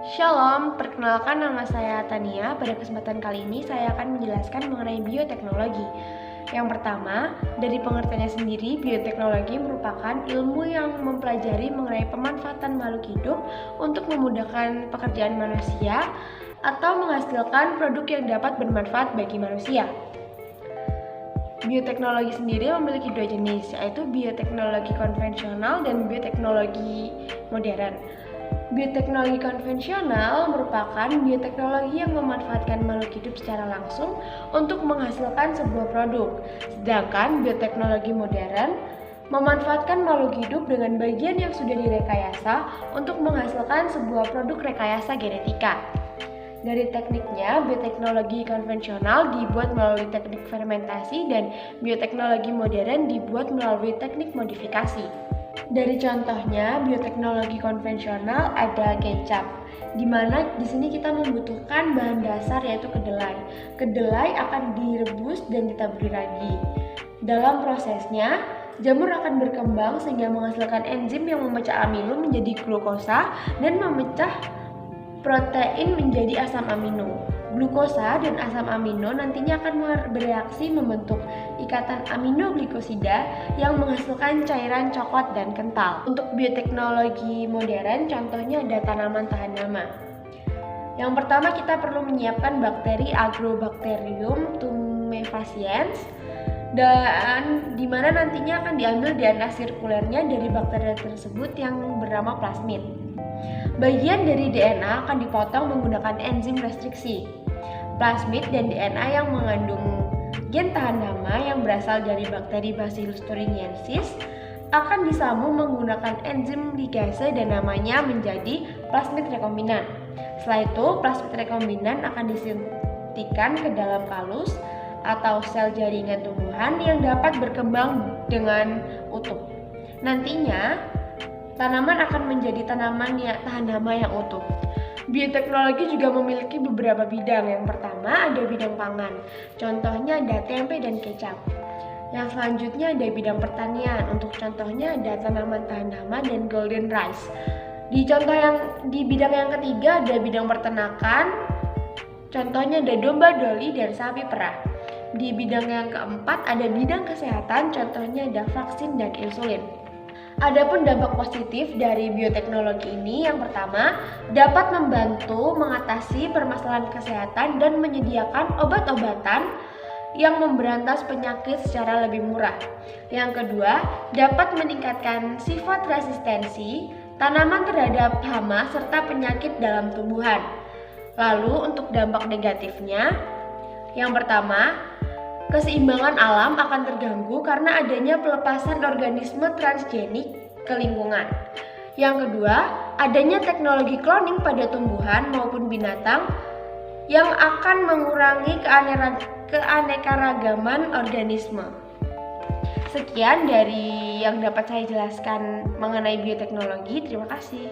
Shalom, perkenalkan nama saya Tania. Pada kesempatan kali ini saya akan menjelaskan mengenai bioteknologi. Yang pertama, dari pengertiannya sendiri, bioteknologi merupakan ilmu yang mempelajari mengenai pemanfaatan makhluk hidup untuk memudahkan pekerjaan manusia atau menghasilkan produk yang dapat bermanfaat bagi manusia. Bioteknologi sendiri memiliki dua jenis, yaitu bioteknologi konvensional dan bioteknologi modern. Bioteknologi konvensional merupakan bioteknologi yang memanfaatkan makhluk hidup secara langsung untuk menghasilkan sebuah produk. Sedangkan bioteknologi modern memanfaatkan makhluk hidup dengan bagian yang sudah direkayasa untuk menghasilkan sebuah produk rekayasa genetika. Dari tekniknya, bioteknologi konvensional dibuat melalui teknik fermentasi dan bioteknologi modern dibuat melalui teknik modifikasi. Dari contohnya, bioteknologi konvensional ada kecap, di mana di sini kita membutuhkan bahan dasar yaitu kedelai. Kedelai akan direbus dan ditaburi lagi. Dalam prosesnya, jamur akan berkembang sehingga menghasilkan enzim yang memecah amino menjadi glukosa dan memecah protein menjadi asam amino. Glukosa dan asam amino nantinya akan bereaksi membentuk ikatan aminoglikosida yang menghasilkan cairan coklat dan kental. Untuk bioteknologi modern, contohnya ada tanaman tahan hama. Yang pertama, kita perlu menyiapkan bakteri Agrobacterium tumefaciens, dan di mana nantinya akan diambil DNA sirkulernya dari bakteri tersebut yang bernama plasmid. Bagian dari DNA akan dipotong menggunakan enzim restriksi. Plasmid dan DNA yang mengandung gen tahan hama yang berasal dari bakteri Bacillus thuringiensis akan disambung menggunakan enzim ligase dan namanya menjadi plasmid rekombinan. Setelah itu, plasmid rekombinan akan disuntikkan ke dalam kalus atau sel jaringan tumbuhan yang dapat berkembang dengan utuh. Nantinya, tanaman akan menjadi tanaman yang tahan hama yang utuh. Bioteknologi juga memiliki beberapa bidang. Yang pertama ada bidang pangan. Contohnya ada tempe dan kecap. Yang selanjutnya ada bidang pertanian. Untuk contohnya ada tanaman tahan hama dan golden rice. Di bidang yang ketiga ada bidang peternakan. Contohnya ada domba, doli, dan sapi perah. Di bidang yang keempat ada bidang kesehatan. Contohnya ada vaksin dan insulin. Adapun dampak positif dari bioteknologi ini, yang pertama, dapat membantu mengatasi permasalahan kesehatan dan menyediakan obat-obatan yang memberantas penyakit secara lebih murah. Yang kedua, dapat meningkatkan sifat resistensi tanaman terhadap hama serta penyakit dalam tumbuhan. Lalu untuk dampak negatifnya, yang pertama, keseimbangan alam akan terganggu karena adanya pelepasan organisme transgenik ke lingkungan. Yang kedua, adanya teknologi cloning pada tumbuhan maupun binatang yang akan mengurangi keanekaragaman organisme. Sekian dari yang dapat saya jelaskan mengenai bioteknologi. Terima kasih.